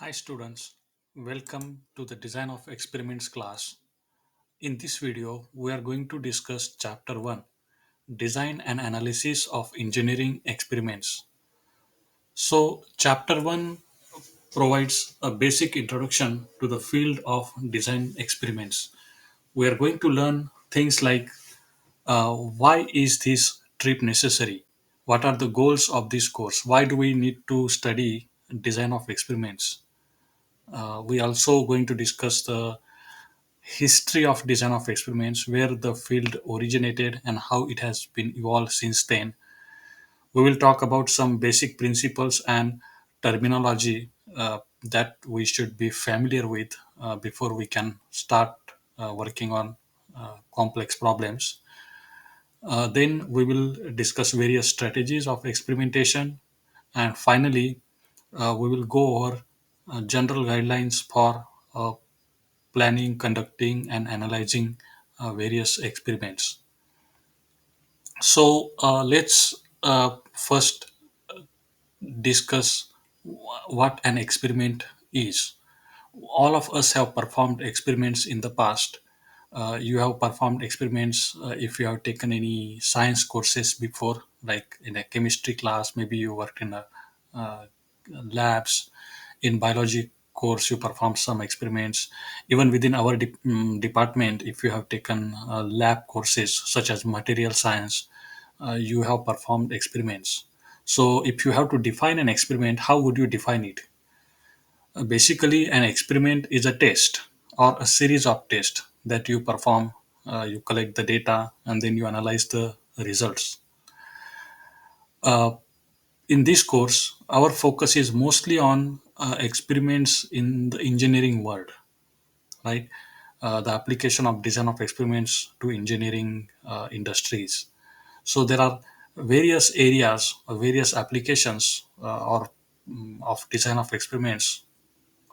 Hi students, welcome to the Design of Experiments class. In this video, we are going to discuss Chapter 1, Design and Analysis of Engineering Experiments. So, Chapter 1 provides a basic introduction to the field of design experiments. We are going to learn things like why is this trip necessary? What are the goals of this course? Why do we need to study design of experiments? We also going to discuss the history of design of experiments, where the field originated and how it has been evolved since then. We will talk about some basic principles and terminology that we should be familiar with before we can start working on complex problems. Then we will discuss various strategies of experimentation, and finally we will go over general guidelines for planning, conducting, and analyzing various experiments. So let's first discuss what an experiment is. All of us have performed experiments in the past. You have performed experiments if you have taken any science courses before, like in a chemistry class, maybe you worked in a uh, labs. In biology course, you perform some experiments. Even within our department, if you have taken lab courses such as material science, you have performed experiments. So if you have to define an experiment, how would you define it? Basically, an experiment is a test or a series of tests that you perform. You collect the data and then you analyze the results. Uh, in this course, our focus is mostly on experiments in the engineering world, right? The application of design of experiments to engineering industries. So there are various areas or various applications or of design of experiments,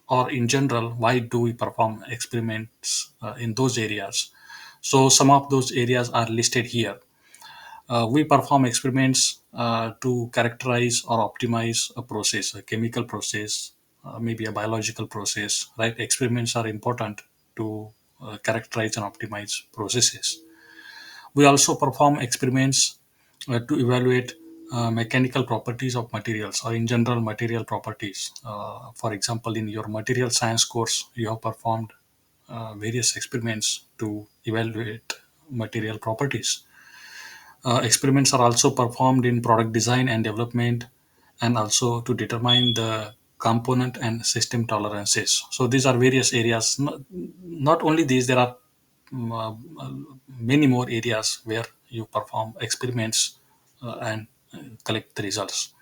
or in general, why do we perform experiments in those areas. So some of those areas are listed here. We perform experiments to characterize or optimize a process, a chemical process, maybe a biological process, right? Experiments are important to characterize and optimize processes. We also perform experiments to evaluate mechanical properties of materials, or in general material properties. For example, in your material science course, you have performed various experiments to evaluate material properties. Experiments are also performed in product design and development, and also to determine the component and system tolerances. So these are various areas. Not only these, there are many more areas where you perform experiments and collect the results.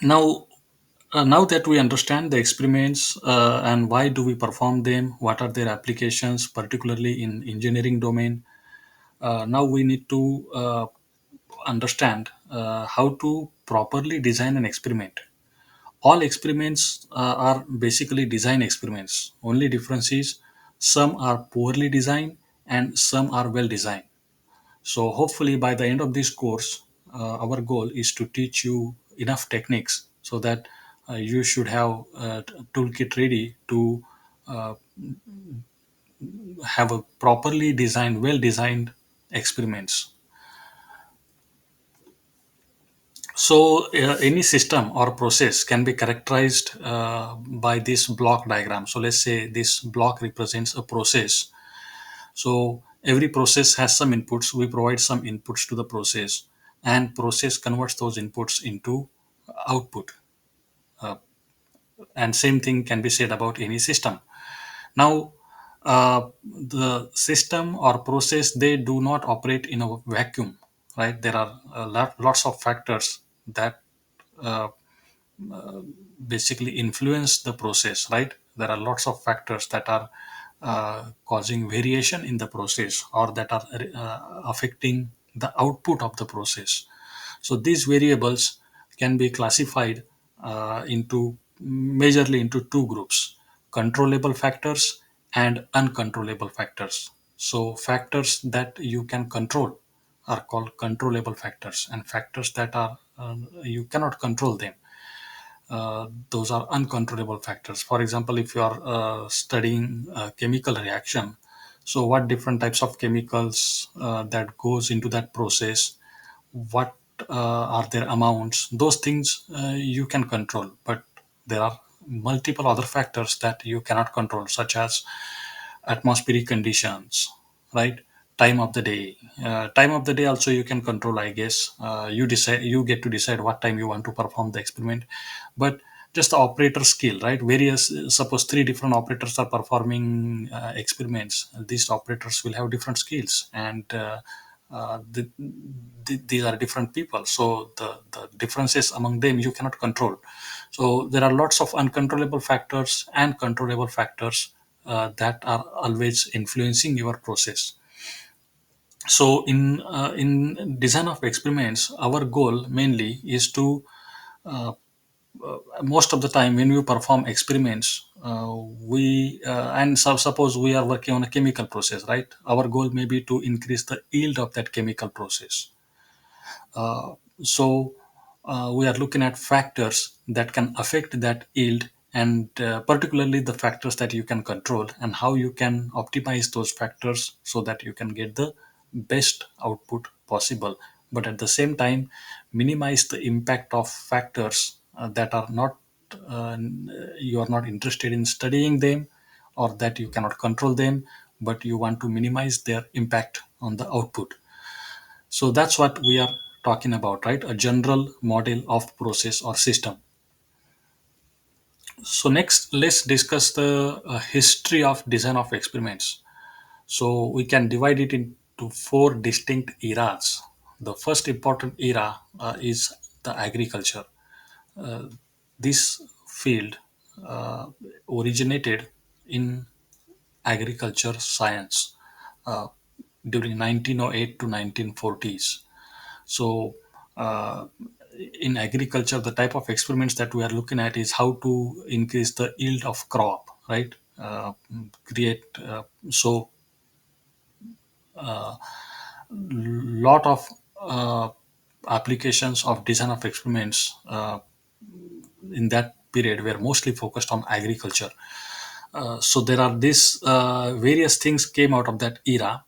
Now, now that we understand the experiments and why do we perform them, what are their applications, particularly in engineering domain, now we need to understand how to properly design an experiment. All experiments are basically design experiments. Only difference is some are poorly designed and some are well designed. So hopefully by the end of this course, our goal is to teach you enough techniques so that you should have a toolkit ready to uh, have a properly designed, well designed experiments. So, any system or process can be characterized by this block diagram. So, let's say this block represents a process. So, every process has some inputs. We provide some inputs to the process, and process converts those inputs into output. Uh, and same thing can be said about any system. Now, the system or process, they do not operate in a vacuum, right? There are lots of factors that uh, basically influence the process, right? There are lots of factors that are causing variation in the process, or that are affecting the output of the process. So these variables can be classified into majorly into two groups: controllable factors and uncontrollable factors. So factors that you can control are called controllable factors, and factors that are you cannot control them, those are uncontrollable factors. For example, if you are studying chemical reaction, so what different types of chemicals that goes into that process, what are their amounts, those things you can control, but there are multiple other factors that you cannot control, such as atmospheric conditions, right? Time of the day. Time of the day also you can control, I guess. You get to decide what time you want to perform the experiment. But just the operator skill, right? Various, suppose three different operators are performing experiments. These operators will have different skills, and these are different people. So the differences among them you cannot control. So there are lots of uncontrollable factors and controllable factors that are always influencing your process. So in design of experiments, our goal mainly is to most of the time when we perform experiments, we and suppose we are working on a chemical process, right? Our goal may be to increase the yield of that chemical process. So we are looking at factors that can affect that yield, and particularly the factors that you can control, and how you can optimize those factors so that you can get the best output possible, but at the same time minimize the impact of factors that are not uh, you are not interested in studying them, or that you cannot control them, but you want to minimize their impact on the output. So that's what we are talking about, right? A general model of process or system. So next, let's discuss the history of design of experiments. So we can divide it into four distinct eras. The first important era is the agriculture. This field originated in agriculture science uh, during 1908 to 1940s. So, uh, in agriculture, the type of experiments that we are looking at is how to increase the yield of crop, right? Create so lot of uh, applications of design of experiments in that period were mostly focused on agriculture. So there are these various things came out of that era.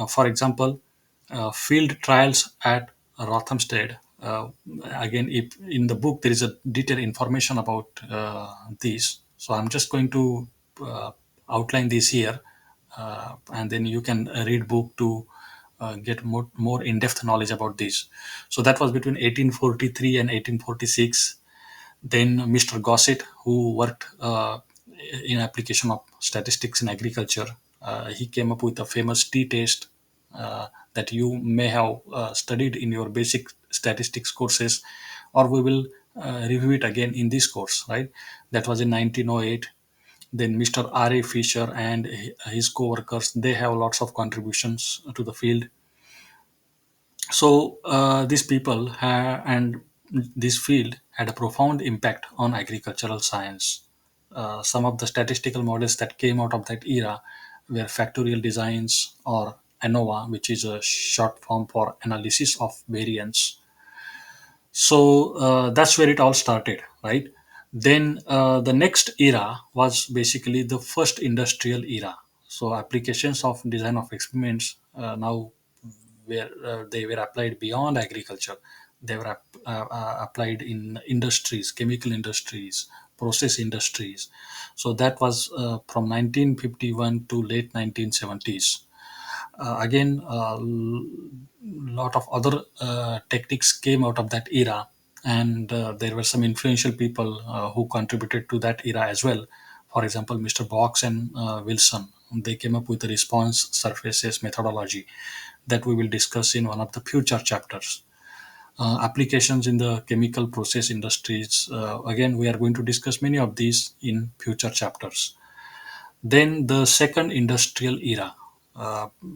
For example, field trials at Rothamsted. Again, if in the book there is a detailed information about these, so I'm just going to outline this here, and then you can read book to get more in-depth knowledge about this. So that was between 1843 and 1846. Then Mr. Gossett, who worked in application of statistics in agriculture, he came up with a famous t-test that you may have studied in your basic statistics courses, or we will review it again in this course, right? That was in 1908. Then Mr. R.A. Fisher and his co-workers, they have lots of contributions to the field. So these people and this field had a profound impact on agricultural science. Some of the statistical models that came out of that era were factorial designs, or ANOVA, which is a short form for analysis of variance. So that's where it all started, right? Then the next era was basically the first industrial era. So applications of design of experiments now where they were applied beyond agriculture. They were applied in industries, chemical industries, process industries. So that was from 1951 to late 1970s. Again, a lot of other techniques came out of that era, and there were some influential people who contributed to that era as well. For example, Mr. Box and Wilson, they came up with the response surfaces methodology that we will discuss in one of the future chapters. Applications in the chemical process industries, again, we are going to discuss many of these in future chapters. Then the second industrial era,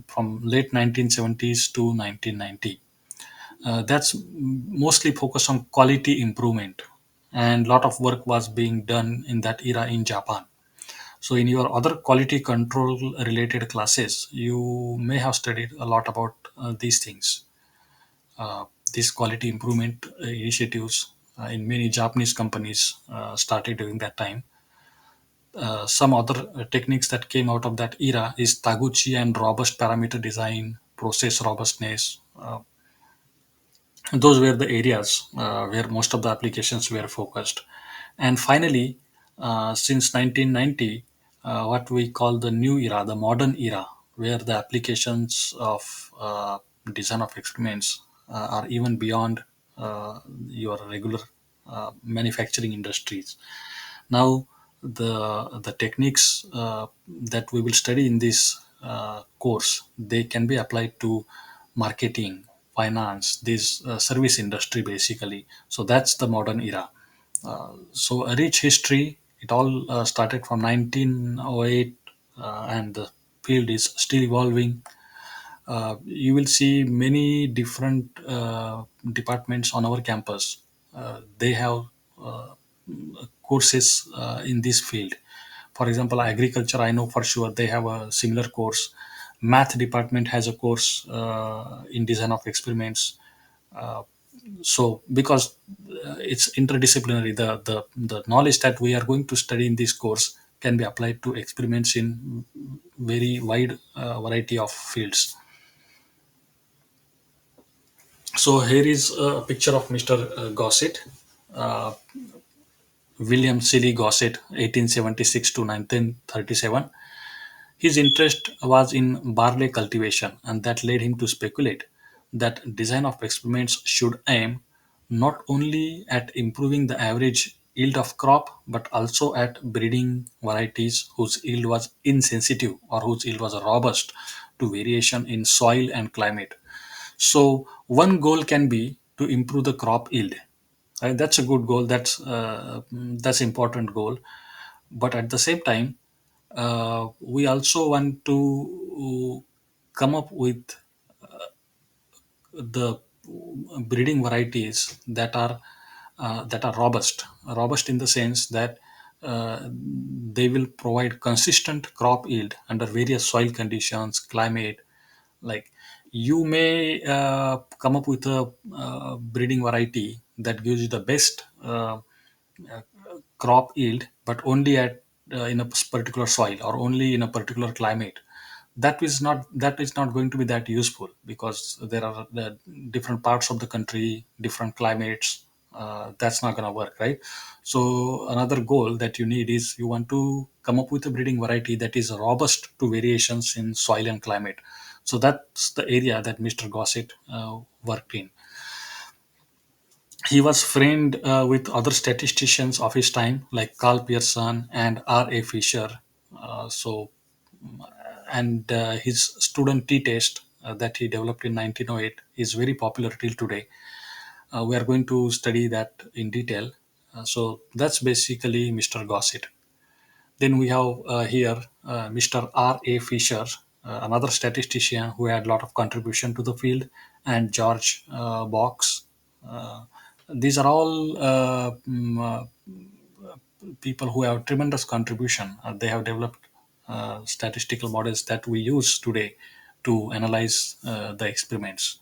from late 1970s to 1990. That's mostly focused on quality improvement, and a lot of work was being done in that era in Japan. So in your other quality control related classes, you may have studied a lot about these things, these quality improvement initiatives. in many Japanese companies started during that time. Some other techniques that came out of that era is Taguchi and robust parameter design, process robustness. Those were the areas where most of the applications were focused. And finally, since 1990, what we call the new era, the modern era, where the applications of design of experiments are even beyond your regular manufacturing industries. Now, the techniques that we will study in this course, they can be applied to marketing, finance, this service industry basically. So that's the modern era. So a rich history. It all started from 1908, and the field is still evolving. You will see many different departments on our campus. They have uh, courses in this field. For example, agriculture, I know for sure they have a similar course. Math department has a course in design of experiments. Uh, so because it's interdisciplinary, the knowledge that we are going to study in this course can be applied to experiments in very wide variety of fields. So here is a picture of Mr. Gossett, uh, William Seeley Gossett, 1876 to 1937. His interest was in barley cultivation, and that led him to speculate that design of experiments should aim not only at improving the average yield of crop but also at breeding varieties whose yield was insensitive or whose yield was robust to variation in soil and climate. So one goal can be to improve the crop yield. Right? That's a good goal. That's important goal. But at the same time, we also want to come up with the breeding varieties that are robust in the sense that they will provide consistent crop yield under various soil conditions, climate. Like, you may come up with a breeding variety that gives you the best crop yield, but only at in a particular soil or only in a particular climate. That is not going to be that useful, because there are the different parts of the country, different climates. That's not going to work, right? So another goal that you need is you want to come up with a breeding variety that is robust to variations in soil and climate. So that's the area that Mr. Gossett worked in. He was friend with other statisticians of his time, like Carl Pearson and R.A. Fisher. So, and his student t-test that he developed in 1908 is very popular till today. We are going to study that in detail. So that's basically Mr. Gossett. Then we have here Mr. R.A. Fisher, another statistician who had a lot of contribution to the field, and George Box. Uh, these are all people who have tremendous contribution. They have developed statistical models that we use today to analyze the experiments.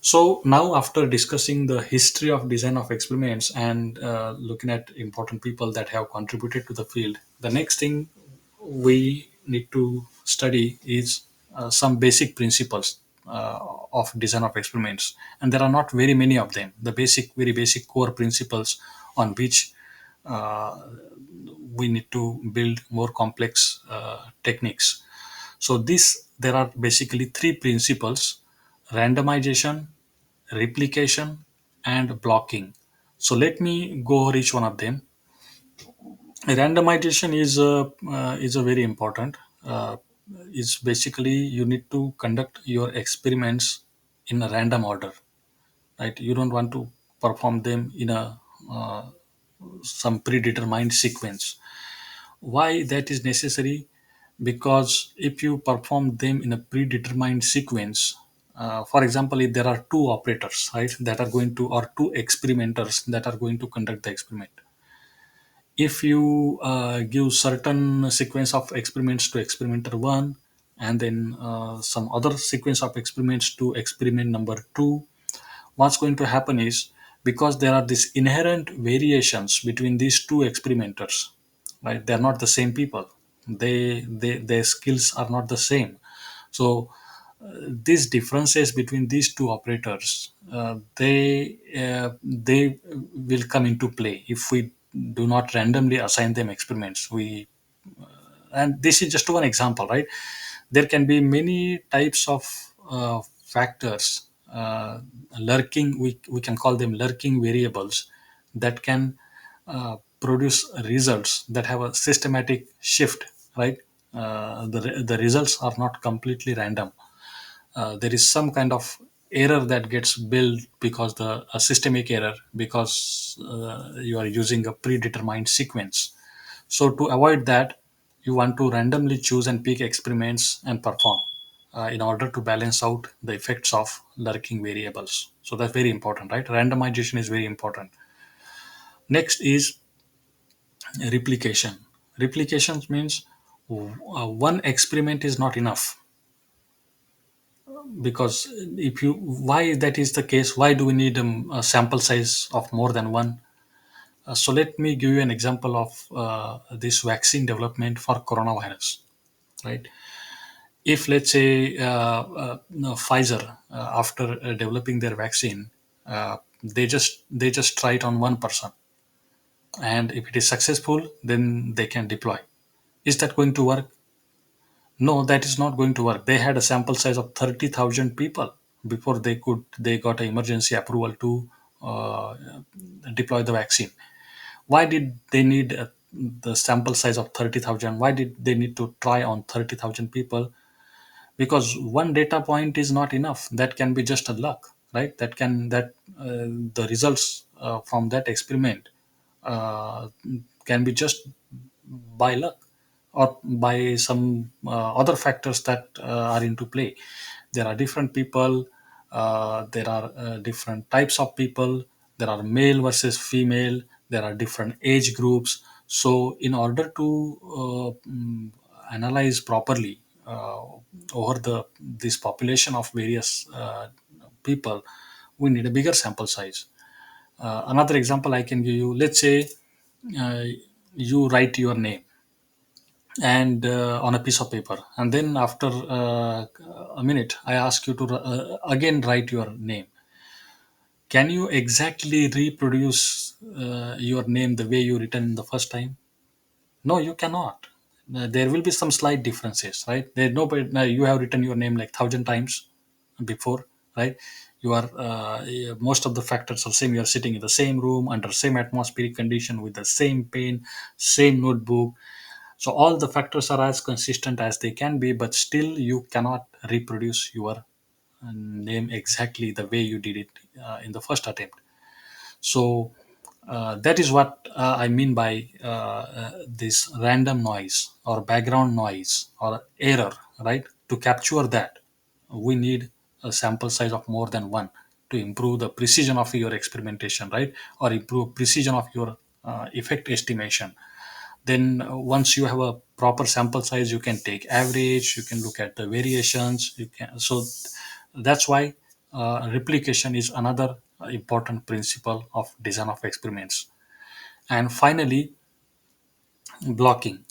So now, after discussing the history of design of experiments and looking at important people that have contributed to the field, the next thing we need to study is some basic principles of design of experiments, and there are not very many of them. The very basic core principles on which uh, we need to build more complex techniques. So this there are basically three principles: randomization, replication, and blocking. So let me go over each one of them. Randomization is a very important. Uh, is basically you need to conduct your experiments in a random order, right? You don't want to perform them in a uh, some predetermined sequence. Why that is necessary? Because if you perform them in a predetermined sequence, for example, if there are two operators, right, that are going to, or two experimenters that are going to conduct the experiment, if you give certain sequence of experiments to experimenter one, and then some other sequence of experiments to experiment number two, what's going to happen is, because there are these inherent variations between these two experimenters, right? They're not the same people. Their skills are not the same. So these differences between these two operators, they will come into play if we do not randomly assign them experiments. We And this is just one example, right? There can be many types of factors lurking. We can call them lurking variables that can produce results that have a systematic shift, right? The results are not completely random. There is some kind of error that gets built because the a systemic error, because you are using a predetermined sequence. So to avoid that, you want to randomly choose and pick experiments and perform in order to balance out the effects of lurking variables. So that's very important, right? Randomization is very important. Next is replication. Replication means one experiment is not enough, because if you why that is the case, why do we need a sample size of more than one? So let me give you an example of this vaccine development for coronavirus, right? If let's say no, Pfizer, after developing their vaccine, they just try it on one person, and if it is successful, then they can deploy. Is that going to work? No, that is not going to work. They had a sample size of 30,000 people before they got an emergency approval to uh, deploy the vaccine. Why did they need the sample size of 30,000? Why did they need to try on 30,000 people? Because one data point is not enough. That can be just a luck, right? The results from that experiment uh, can be just by luck, or by some other factors that are into play. There are different people, there are different types of people, there are male versus female, there are different age groups. So in order to analyze properly over this population of various people, we need a bigger sample size. Another example I can give you, let's say uh, you write your name and on a piece of paper, and then after a minute I ask you to again write your name. Can you exactly reproduce your name the way you written the first time? No, you cannot. There will be some slight differences, right? There nobody. Now you have written your name like 1,000 times before, right? You are most of the factors are same. You are sitting in the same room under same atmospheric condition with the same pen, same notebook. So all the factors are as consistent as they can be, but still you cannot reproduce your name exactly the way you did it in the first attempt. So that is what I mean by this random noise or background noise or error, right? To capture that, we need a sample size of more than one to improve the precision of your experimentation, right? Or improve precision of your effect estimation. Then once you have a proper sample size, you can take average, you can look at the variations, you can. So that's why replication is another important principle of design of experiments. And finally, blocking.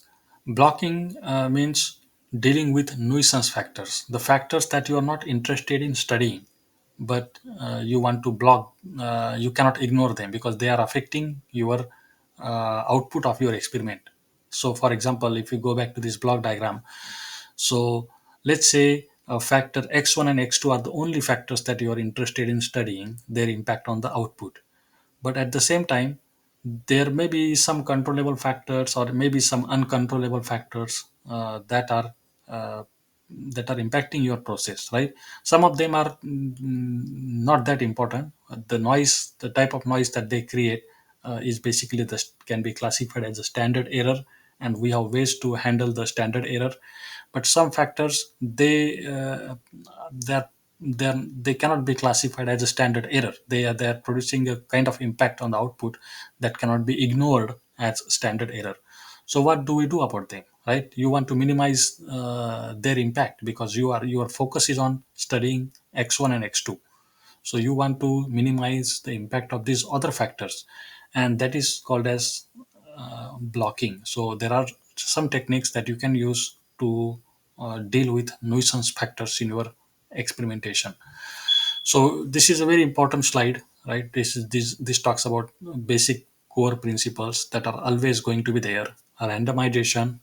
Blocking means dealing with nuisance factors, the factors that you are not interested in studying, but you want to block. You cannot ignore them because they are affecting your output of your experiment. So, for example, if you go back to this block diagram, so let's say factor x1 and x2 are the only factors that you are interested in studying their impact on the output. But at the same time, there may be some controllable factors or maybe some uncontrollable factors uh, that are impacting your process, right? Some of them are not that important. The noise, the type of noise that they create is basically can be classified as a standard error, and we have ways to handle the standard error. But some factors, that they cannot be classified as a standard error. They are producing a kind of impact on the output that cannot be ignored as standard error. So what do we do about them, right? You want to minimize their impact because your focus is on studying x1 and x2. So you want to minimize the impact of these other factors, and that is called as blocking. So there are some techniques that you can use to deal with nuisance factors in your experimentation. So this is a very important slide, right? This talks about basic core principles that are always going to be there: randomization,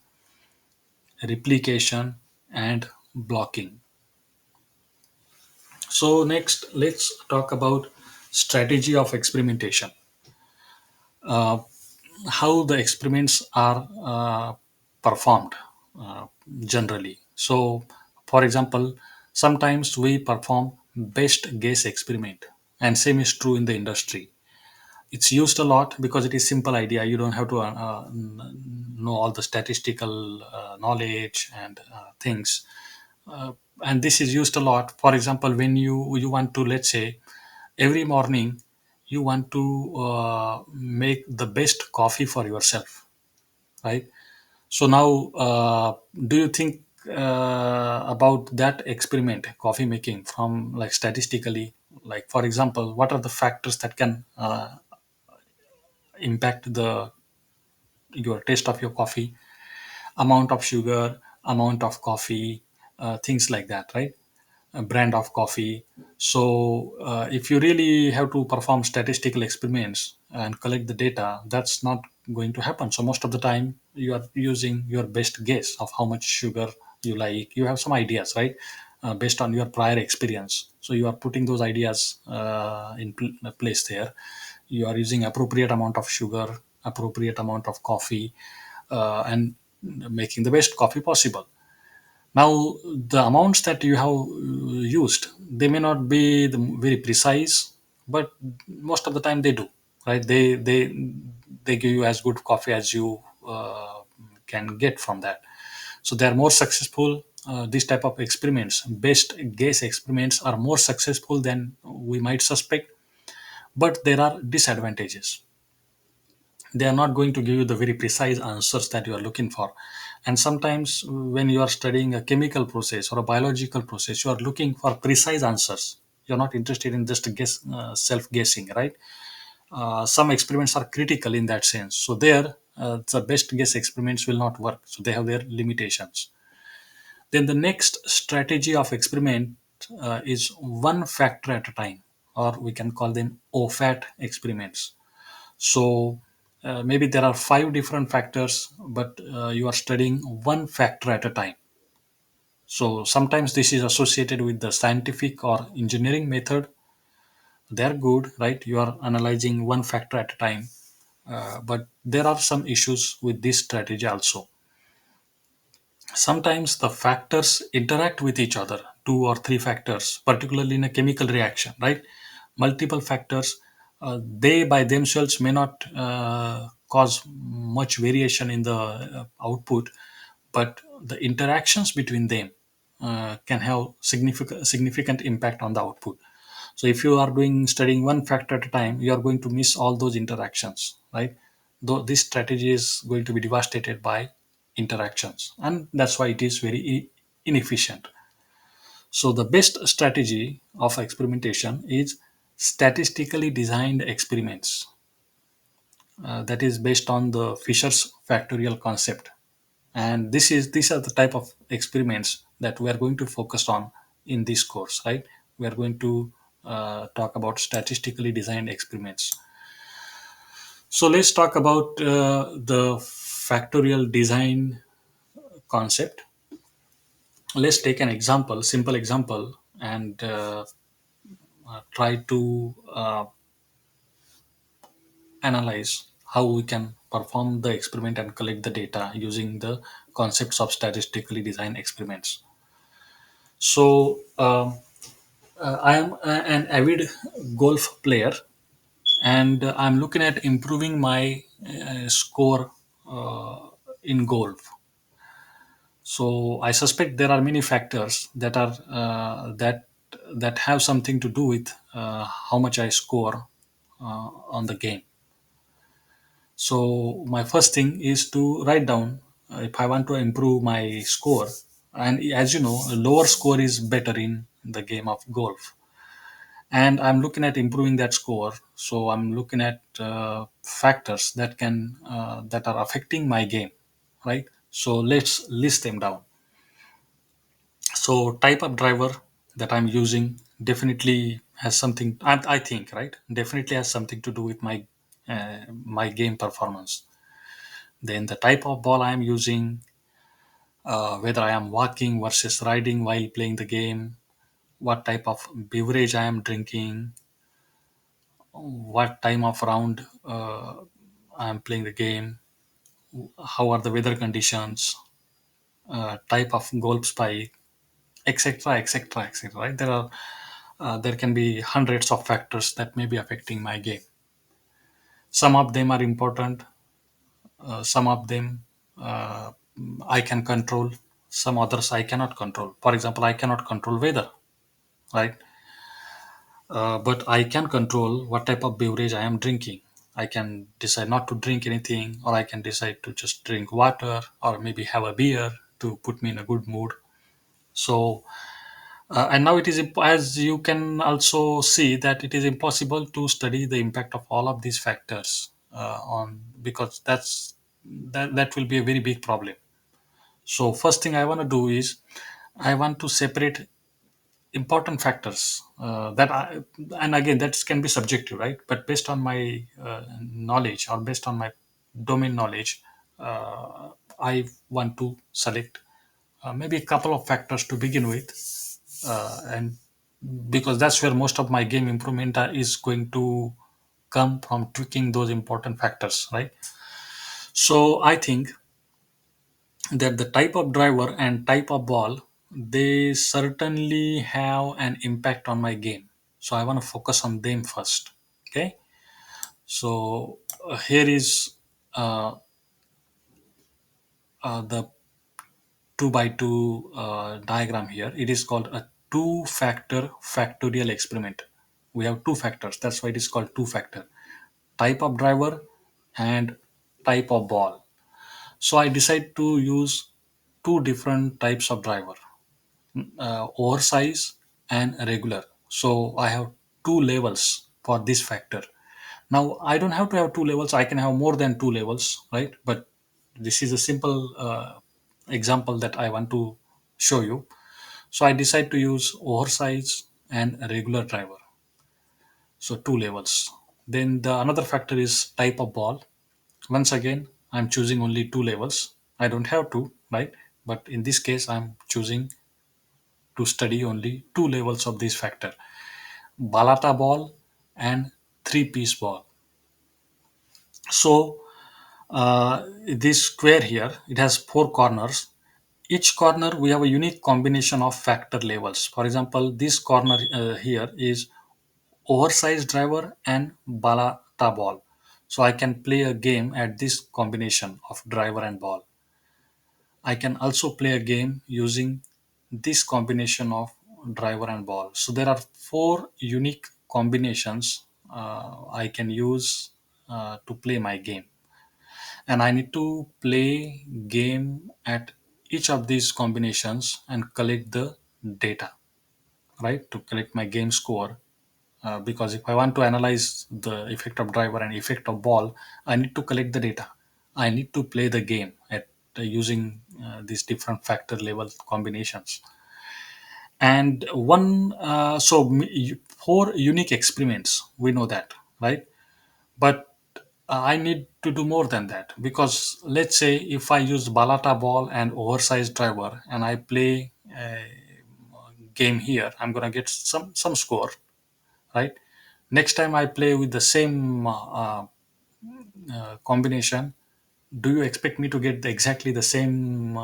replication, and blocking. So next, let's talk about strategy of experimentation. Uh, how the experiments are performed generally. So, for example, sometimes we perform best guess experiment, and same is true in the industry. It's used a lot because it is simple idea. You don't have to know all the statistical knowledge and things, uh, and this is used a lot. For example, when you want to, let's say, every morning you want to make the best coffee for yourself, right? So now, do you think about that experiment, coffee making, from like statistically? Like, for example, what are the factors that can impact the your taste of your coffee? Amount of sugar, amount of coffee, things like that, right? A brand of coffee. So, if you really have to perform statistical experiments and collect the data, that's not going to happen. So, most of the time, you are using your best guess of how much sugar you like. You have some ideas, right? Based on your prior experience. So, you are putting those ideas in place there. You are using appropriate amount of sugar, appropriate amount of coffee, and making the best coffee possible. Now, the amounts that you have used, they may not be very precise, but most of the time they do, right? They give you as good coffee as you can get from that. So they are more successful. This type of experiments, best guess experiments, are more successful than we might suspect, but there are disadvantages. They are not going to give you the very precise answers that you are looking for. And sometimes when you are studying a chemical process or a biological process, you are looking for precise answers. You're not interested in just guess, self guessing, right? Some experiments are critical in that sense. So there, the best guess experiments will not work, so they have their limitations. Then the next strategy of experiment is one factor at a time, or we can call them OFAT experiments. So maybe there are five different factors, but you are studying one factor at a time. So sometimes this is associated with the scientific or engineering method. They're good, right? You are analyzing one factor at a time. But there are some issues with this strategy also. Sometimes the factors interact with each other, two or three factors, particularly in a chemical reaction, right? Multiple factors, they by themselves may not cause much variation in the output, but the interactions between them can have significant impact on the output. So if you are doing studying one factor at a time, you are going to miss all those interactions, right? Though this strategy is going to be devastated by interactions, and that's why it is very inefficient. So the best strategy of experimentation is statistically designed experiments, that is based on the Fisher's factorial concept. And these are the type of experiments that we are going to focus on in this course, right? We are going to talk about statistically designed experiments. So let's talk about the factorial design concept. Let's take an example, simple example, and try to analyze how we can perform the experiment and collect the data using the concepts of statistically designed experiments. So I am an avid golf player, and I'm looking at improving my score in golf. So I suspect there are many factors that are that have something to do with how much I score on the game. So my first thing is to write down if I want to improve my score. And as you know, a lower score is better in the game of golf. and I'm looking at improving that score. So I'm looking at factors that are affecting my game, right? So let's list them down. So type of driver that I'm using definitely has something. I think, right, definitely has something to do with my game performance. Then the type of ball I am using, whether I am walking versus riding while playing the game, what type of beverage I am drinking, what time of round I am playing the game, how are the weather conditions, type of golf spike, etc., etc., etc. Right? There can be hundreds of factors that may be affecting my game. Some of them are important. Some of them uh, I can control. Some others I cannot control. For example, I cannot control weather, right? But I can control what type of beverage I am drinking. I can decide not to drink anything, or I can decide to just drink water, or maybe have a beer to put me in a good mood. So, and now as you can also see that it is impossible to study the impact of all of these factors on because that will be a very big problem. So, first thing I want to do is I want to separate important factors and again that can be subjective, right? But based on my knowledge, or based on my domain knowledge, I want to select maybe a couple of factors to begin with, and because that's where most of my game improvement is going to come from, tweaking those important factors, right? So I think that the type of driver and type of ball, they certainly have an impact on my game. So I want to focus on them first. Okay. So here is the 2 by 2 diagram. Here it is called a two factor factorial experiment. We have two factors, that's why it is called two factor: type of driver and type of ball. So I decide to use two different types of driver, oversize and regular. So I have two levels for this factor. Now I don't have to have two levels, I can have more than two levels, right? But this is a simple example that I want to show you. So I decide to use oversize and a regular driver. So two levels. Then the another factor is type of ball. Once again, I'm choosing only two levels. I don't have to, right? But in this case, I'm choosing to study only two levels of this factor: balata ball and three-piece ball. So this square here, it has four corners. Each corner we have a unique combination of factor levels. For example, this corner here is oversized driver and balata ball. So I can play a game at this combination of driver and ball. I can also play a game using this combination of driver and ball. So there are four unique combinations I can use to play my game, and I need to play game at each of these combinations and collect the data, right? To collect my game score. Because if I want to analyze the effect of driver and effect of ball, I need to collect the data. I need to play the game at using these different factor level combinations. And four unique experiments. We know that, right? But I need to do more than that, because let's say if I use balata ball and oversized driver and I play a game here, I'm gonna get some score, right? Next time I play with the same combination, do you expect me to get exactly the same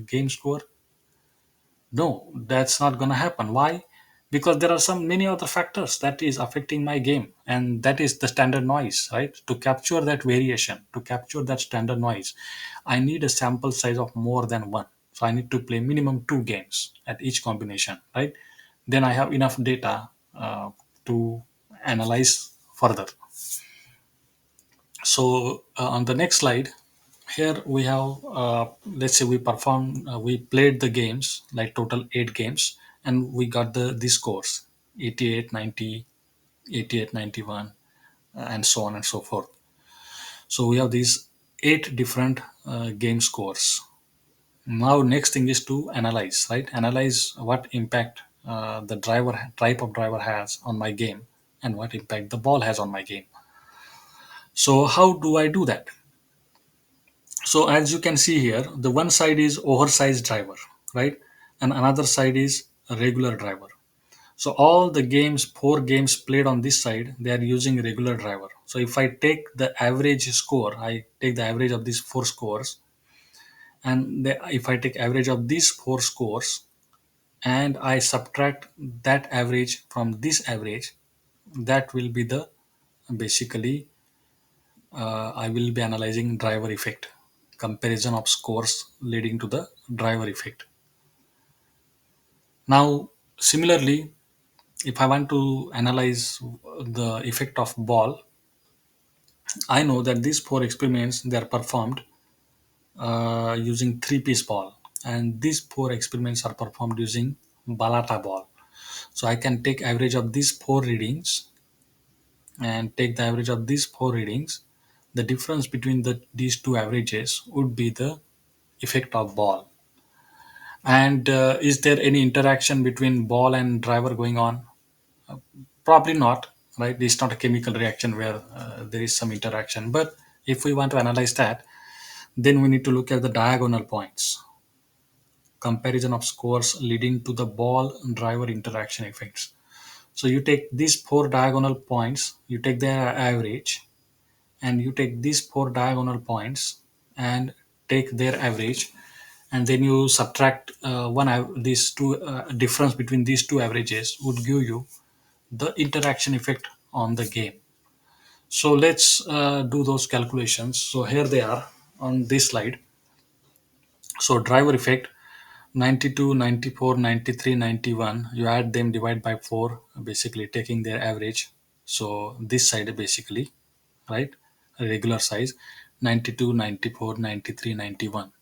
game score? No, that's not going to happen. Why? Because there are some many other factors that is affecting my game, and that is the standard noise, right? To capture that variation, to capture that standard noise, I need a sample size of more than one. So I need to play minimum two games at each combination, right? Then I have enough data to analyze further. So on the next slide, here we have, let's say we played the games, like total eight games, and we got the scores. 88, 90, 88, 91, and so on and so forth. So we have these eight different game scores. Now next thing is to analyze, right? Analyze what impact the driver type of driver has on my game, and what impact the ball has on my game. So how do I do that? So as you can see here, the one side is oversized driver, right? And another side is a regular driver. So all the games, four games played on this side, they are using regular driver. So if I take the average score, I take the average of these four scores, and if I take average of these four scores, and I subtract that average from this average, that will be the basically I will be analyzing driver effect, comparison of scores leading to the driver effect. Now, similarly, if I want to analyze the effect of ball, I know that these four experiments they are performed using three-piece ball, and these four experiments are performed using balata ball. So I can take average of these four readings and take the average of these four readings. The difference between these two averages would be the effect of ball. And is there any interaction between ball and driver going on? Probably not, right? It's not a chemical reaction where there is some interaction. But if we want to analyze that, then we need to look at the diagonal points, comparison of scores leading to the ball driver interaction effects. So you take these four diagonal points, you take their average, and you take these four diagonal points and take their average, and then you subtract these two difference between these two averages would give you the interaction effect on the game. So let's do those calculations. So here they are on this slide. So driver effect 92, 94, 93, 91. You add them, divide by 4, basically taking their average. So this side basically, right? A regular size 92, 94, 93, 91.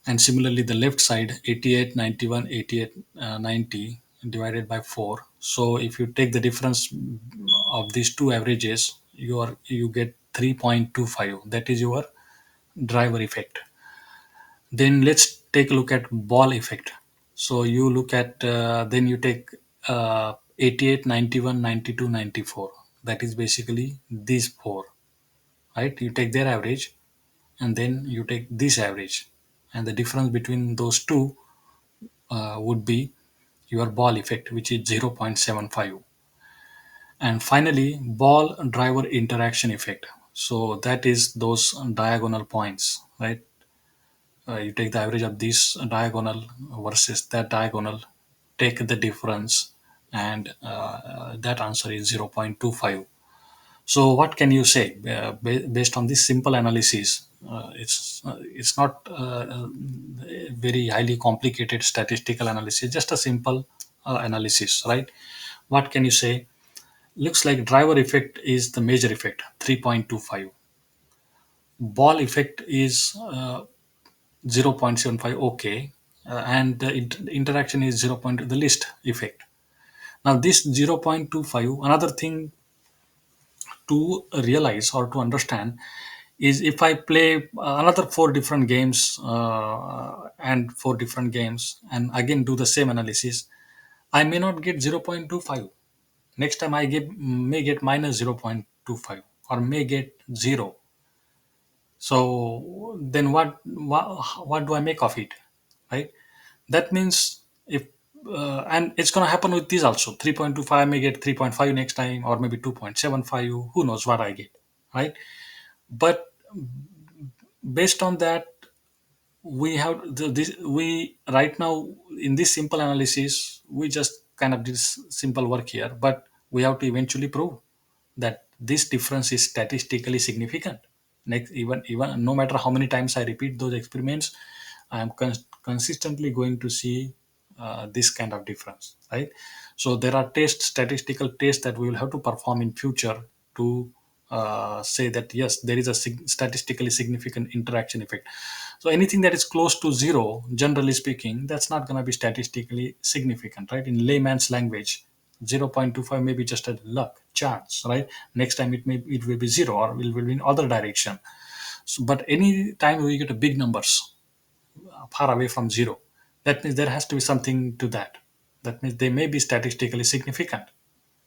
And similarly, the left side 88, 91, 88, 90 divided by 4. So if you take the difference of these two averages, you get 3.25. That is your driver effect. Then let's take a look at ball effect. So you look at then you take 88, 91, 92, 94. That is basically these four, right? You take their average, and then you take this average, and the difference between those two would be your ball effect, which is 0.75. And finally, ball driver interaction effect. So that is those diagonal points, right? You take the average of this diagonal versus that diagonal, take the difference, and that answer is 0.25. So what can you say based on this simple analysis? It's not very highly complicated statistical analysis, just a simple analysis, right? What can you say? Looks like driver effect is the major effect, 3.25. Ball effect is 0.75. Okay, and the interaction is 0. The least effect. Now this 0.25. Another thing to realize or to understand is if I play another four different games and four different games and again do the same analysis, I may not get 0.25. Next time may get minus 0.25 or may get zero. So then what do I make of it, right? That means if and it's going to happen with these also 3.25, I may get 3.5 next time, or maybe 2.75. Who knows what I get, right? But based on that, we have this we right now in this simple analysis we just kind of did simple work here, but we have to eventually prove that this difference is statistically significant. Next, even no matter how many times I repeat those experiments, I am consistently going to see this kind of difference, right? So there are statistical tests that we will have to perform in future to say that yes, there is a statistically significant interaction effect. So anything that is close to zero, generally speaking, that's not going to be statistically significant, right? In layman's language, 0.25 may be just a luck chance, right? Next time it will be zero, or will be in other direction. So, but any time we get a big numbers far away from zero, that means there has to be something to that. That means they may be statistically significant.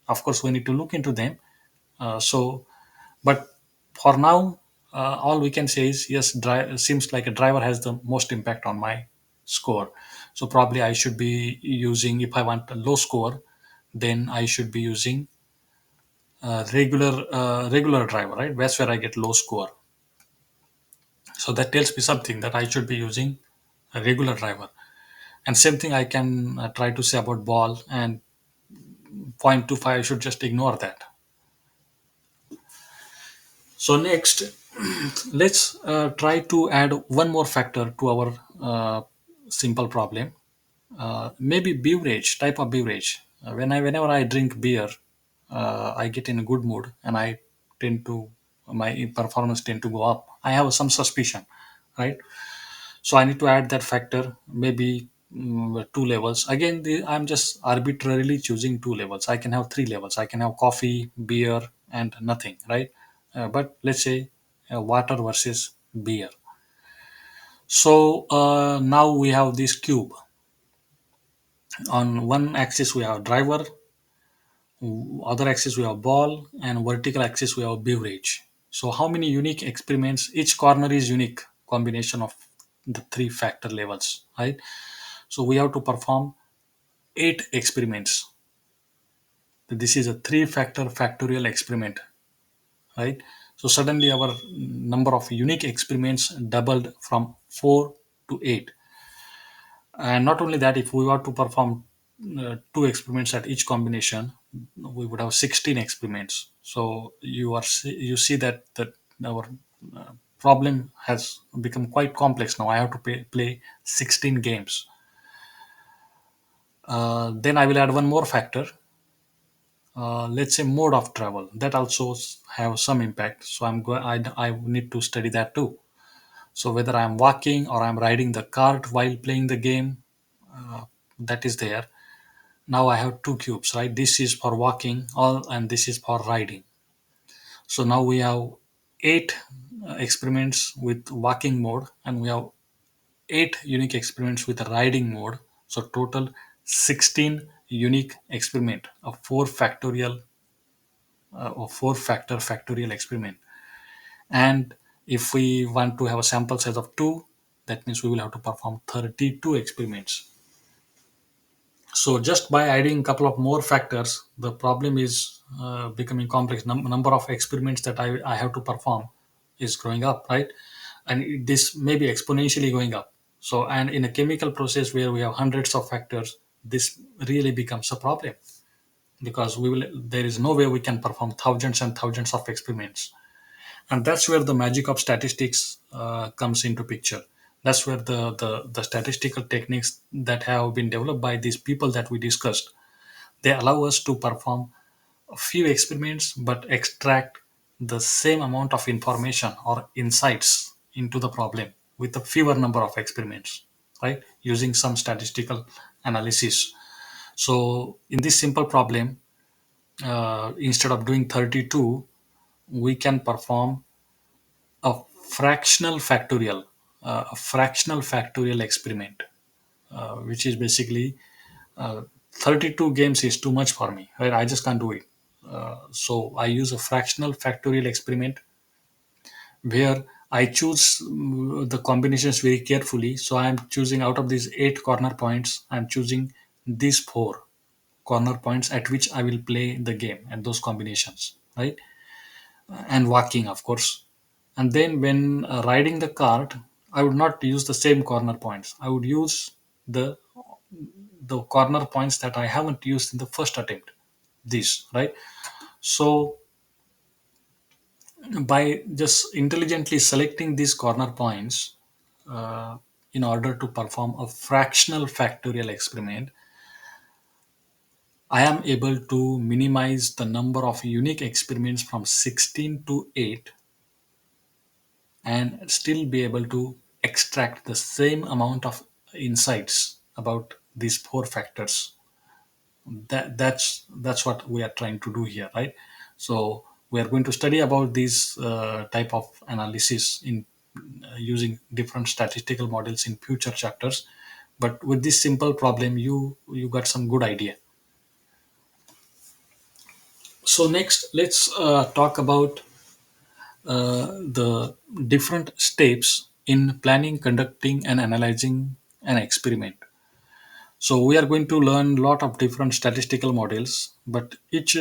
Of course, we need to look into them. But for now, all we can say is yes, seems like a driver has the most impact on my score. So probably I should be using, if I want a low score, then I should be using regular driver, right? That's where I get low score. So that tells me something, that I should be using a regular driver. And same thing I can try to say about ball and 0.25. I should just ignore that. So next, let's try to add one more factor to our simple problem. Maybe beverage, type of beverage. Whenever I drink beer, I get in a good mood, and I tend to my performance tend to go up. I have some suspicion, right? So I need to add that factor, maybe two levels. Again, I'm just arbitrarily choosing two levels. I can have three levels. I can have coffee, beer, and nothing, right? But let's say water versus beer. So now we have this cube. On one axis we have driver, other axis we have ball, and vertical axis we have beverage. So how many unique experiments? Each corner is unique combination of the three factor levels, right? So we have to perform eight experiments. This is a three factor factorial experiment, right? So suddenly our number of unique experiments doubled from 4 to 8. And not only that, if we were to perform two experiments at each combination, we would have 16 experiments. So you see that our problem has become quite complex now. I have to play 16 games. Then I will add one more factor. Let's say mode of travel, that also have some impact. So I need to study that too. So whether I'm walking or I'm riding the cart while playing the game, that is there. Now I have two cubes, right? This is for walking, all, and this is for riding. So now we have eight experiments with walking mode, and we have eight unique experiments with riding mode. So total 16 unique experiment of four factor factorial experiment. And if we want to have a sample size of 2, that means we will have to perform 32 experiments. So just by adding a couple of more factors, the problem is becoming complex. Number of experiments that I have to perform is growing up, right? And this may be exponentially going up. So, and in a chemical process where we have hundreds of factors, this really becomes a problem, because there is no way we can perform thousands and thousands of experiments. And that's where the magic of statistics comes into picture. That's where the statistical techniques that have been developed by these people that we discussed, they allow us to perform a few experiments but extract the same amount of information or insights into the problem with a fewer number of experiments, right, using some statistical analysis. So in this simple problem, instead of doing 32, we can perform a fractional factorial experiment, which is basically, 32 games is too much for me, right? I just can't do it. So I use a fractional factorial experiment where I choose the combinations very carefully. So I'm choosing out of these eight corner points, I'm choosing these four corner points at which I will play the game and those combinations, right? And walking, of course. And then when riding the cart, I would not use the same corner points. I would use the the corner points that I haven't used in the first attempt. These, right? So by just intelligently selecting these corner points, uh, in order to perform a fractional factorial experiment, I am able to minimize the number of unique experiments from 16 to 8, and still be able to extract the same amount of insights about these four factors That's what we are trying to do here, right? So we are going to study about these type of analysis in using different statistical models in future chapters. But with this simple problem, you got some good idea. So next, let's talk about the different steps in planning, conducting, and analyzing an experiment. So we are going to learn a lot of different statistical models, but each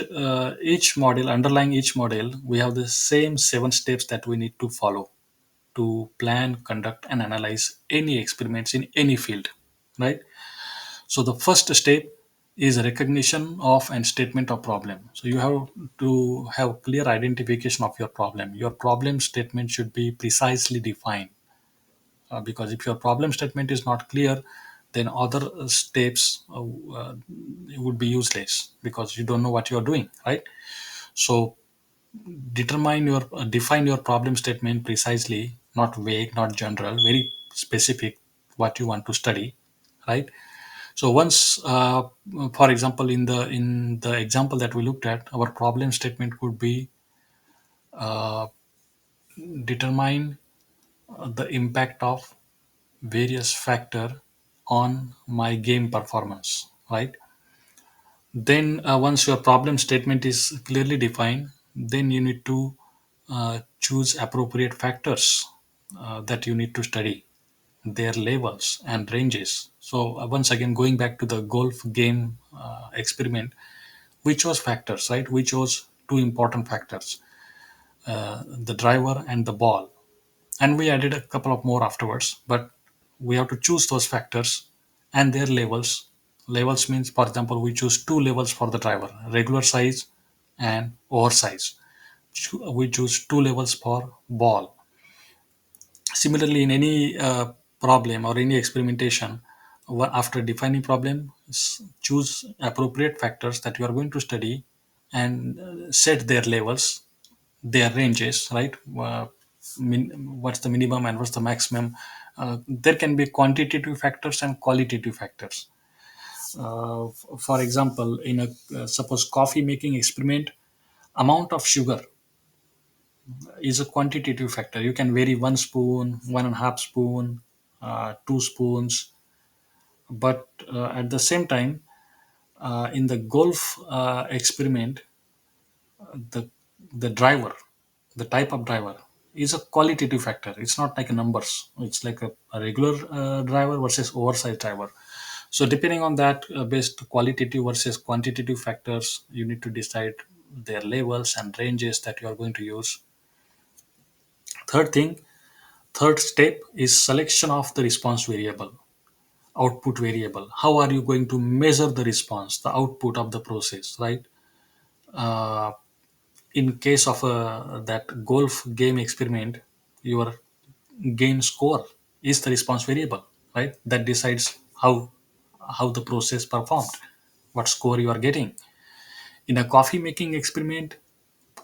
model, underlying each model, we have the same 7 steps that we need to follow to plan, conduct, and analyze any experiments in any field, right? So the first step is recognition of and statement of problem. So you have to have clear identification of your problem. Your problem statement should be precisely defined, because if your problem statement is not clear, then other steps would be useless because you don't know what you are doing, right? So define your problem statement precisely, not vague, not general, very specific what you want to study, right? So once, for example, in the example that we looked at, our problem statement could be uh, determine the impact of various factor on my game performance, right? Then once your problem statement is clearly defined, then you need to choose appropriate factors that you need to study, their levels and ranges. So once again, going back to the golf game experiment, we chose factors, right? We chose two important factors, the driver and the ball, and we added a couple of more afterwards, but we have to choose those factors and their levels means, for example, we choose two levels for the driver, regular size and oversize. We choose two levels for ball. Similarly, in any problem or any experimentation, after defining problem, choose appropriate factors that you are going to study and set their levels, their ranges, right? What's the minimum and what's the maximum? There can be quantitative factors and qualitative factors. For example, in a suppose coffee making experiment, amount of sugar is a quantitative factor. You can vary 1 spoon, 1.5 spoon, 2 spoons, but at the same time, in the golf experiment, the the driver, the type of driver is a qualitative factor. It's not like numbers. It's like a regular driver versus oversized driver. So depending on that, based qualitative versus quantitative factors, you need to decide their levels and ranges that you are going to use. Third thing, third step is selection of the response variable, output variable. How are you going to measure the response, the output of the process, right? Uh, in case of that golf game experiment, your game score is the response variable, right? That decides how the process performed, what score you are getting. In a coffee making experiment,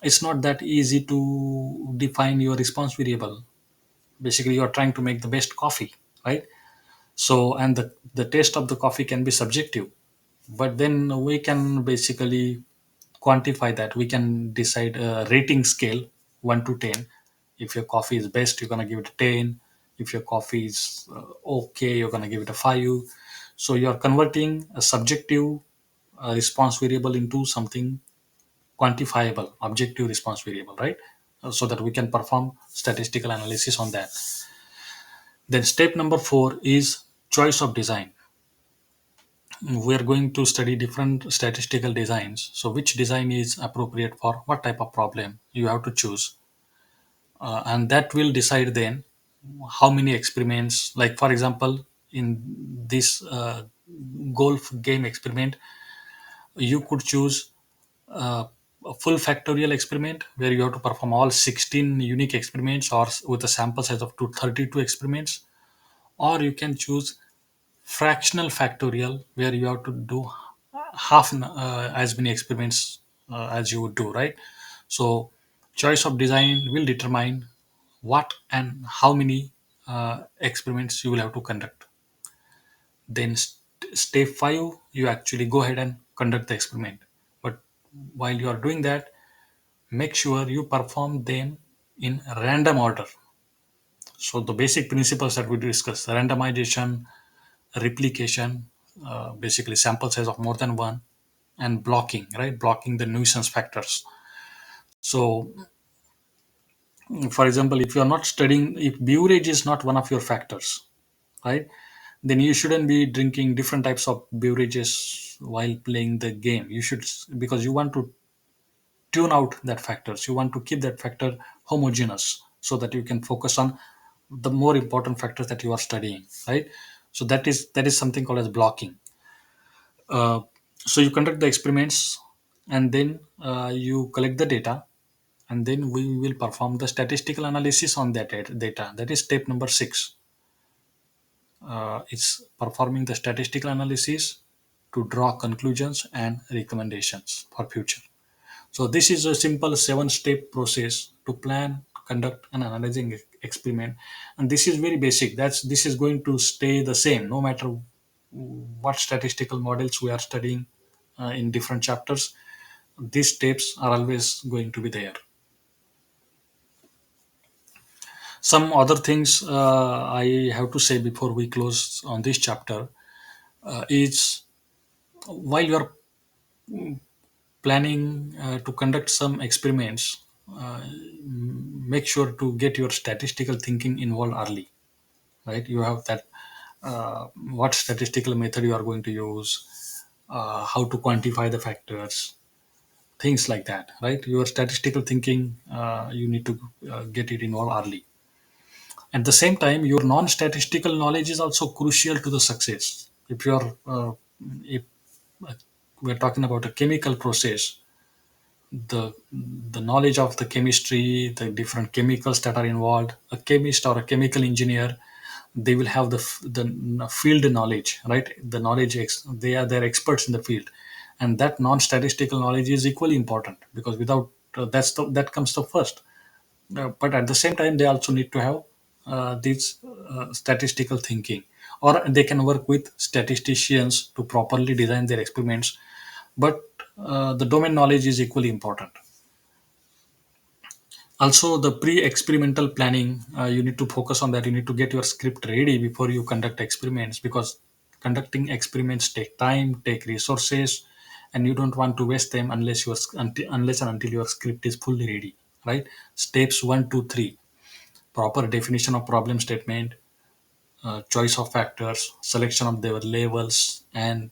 it's not that easy to define your response variable. Basically, you are trying to make the best coffee, right? So and the taste of the coffee can be subjective, but then we can basically quantify that. We can decide a rating scale, 1 to 10. If your coffee is best, you're going to give it a 10. If your coffee is okay, you're going to give it a 5. So you're converting a subjective response variable into something quantifiable, objective response variable, right? So that we can perform statistical analysis on that. Then step number 4 is choice of design. We are going to study different statistical designs. So which design is appropriate for what type of problem you have to choose, and that will decide then how many experiments. Like for example, in this golf game experiment, you could choose a full factorial experiment where you have to perform all 16 unique experiments, or with a sample size of 232 experiments, or you can choose fractional factorial where you have to do half as many experiments as you would do, right? So choice of design will determine what and how many experiments you will have to conduct. Then step 5, you actually go ahead and conduct the experiment. But while you are doing that, make sure you perform them in random order. So the basic principles that we discussed: randomization, replication, basically sample size of more than one, and blocking, right? Blocking the nuisance factors. So, for example, if you are not studying, if beverage is not one of your factors, right, then you shouldn't be drinking different types of beverages while playing the game. You should, because you want to tune out that factors. You want to keep that factor homogeneous so that you can focus on the more important factors that you are studying, right? So that is something called as blocking. uh, so you conduct the experiments, and then you collect the data, and then we will perform the statistical analysis on that data. That is step number 6. It's performing the statistical analysis to draw conclusions and recommendations for future. So this is a simple 7-step process to plan, conduct, and analyzing experiment, and this is very basic. This is going to stay the same no matter what statistical models we are studying in different chapters. These steps are always going to be there. Some other things I have to say before we close on this chapter is, while you are planning to conduct some experiments, make sure to get your statistical thinking involved early, right? You have that, what statistical method you are going to use, how to quantify the factors, things like that, right? Your statistical thinking, you need to get it involved early. At the same time, your non-statistical knowledge is also crucial to the success. If you are, if we're talking about a chemical process, the knowledge of the chemistry, the different chemicals that are involved, a chemist or a chemical engineer, they will have the field knowledge, right? The knowledge, they're experts in the field, and that non-statistical knowledge is equally important, because without that comes the first. But at the same time, they also need to have this statistical thinking, or they can work with statisticians to properly design their experiments. But the domain knowledge is equally important. Also, the pre-experimental planning, you need to focus on that. You need to get your script ready before you conduct experiments, because conducting experiments take time, take resources, and you don't want to waste them unless and until your script is fully ready, right? Steps 1, 2, 3: proper definition of problem statement, choice of factors, selection of their labels, and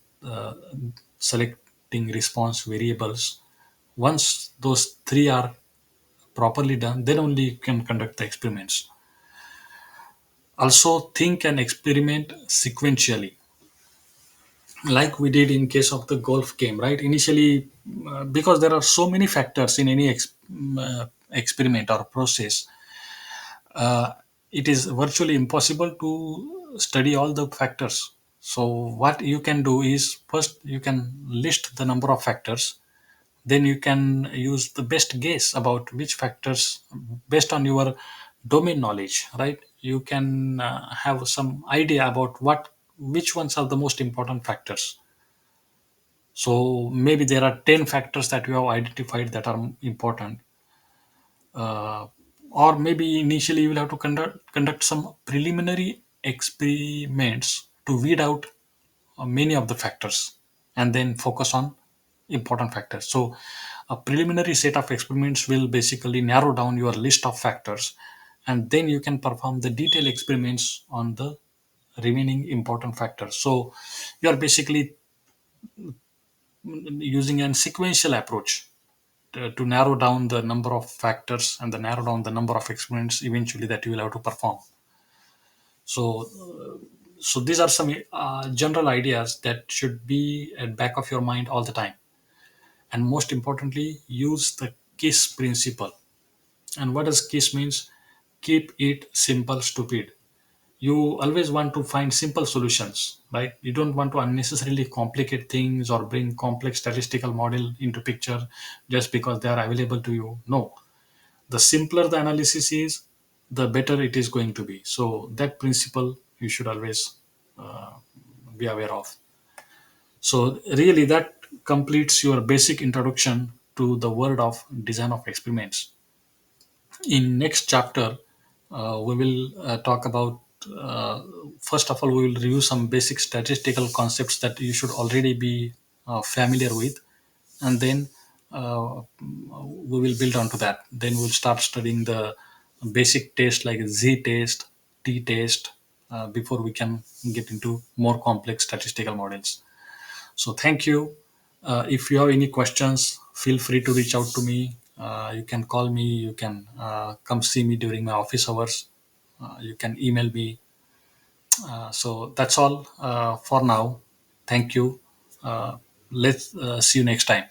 selecting response variables. Once those three are properly done, then only you can conduct the experiments. Also, think and experiment sequentially, like we did in case of the golf game, right? Initially, because there are so many factors in any experiment or process, uh, it is virtually impossible to study all the factors. So what you can do is, first you can list the number of factors, then you can use the best guess about which factors, based on your domain knowledge, right? You can have some idea about which ones are the most important factors. So maybe there are 10 factors that you have identified that are important, uh, or maybe initially you will have to conduct some preliminary experiments to weed out many of the factors, and then focus on important factors. So a preliminary set of experiments will basically narrow down your list of factors, and then you can perform the detailed experiments on the remaining important factors. So you are basically using a sequential approach to narrow down the number of factors and the narrow down the number of experiments eventually that you will have to perform. So these are some general ideas that should be at back of your mind all the time. And most importantly, use the KISS principle. And what does KISS means? Keep it simple, stupid. You always want to find simple solutions, right? You don't want to unnecessarily complicate things or bring complex statistical model into picture just because they are available to you. No, the simpler the analysis is, the better it is going to be. So that principle you should always uh, be aware of. So really, that completes your basic introduction to the world of design of experiments. In next chapter, we will talk about, uh, first of all, we will review some basic statistical concepts that you should already be familiar with, and then we will build onto that. Then we'll start studying the basic test like Z test, T test, before we can get into more complex statistical models. So thank you. If you have any questions, feel free to reach out to me. You can call me. You can come see me during my office hours. You can email me. So that's all for now. Thank you. Let's see you next time.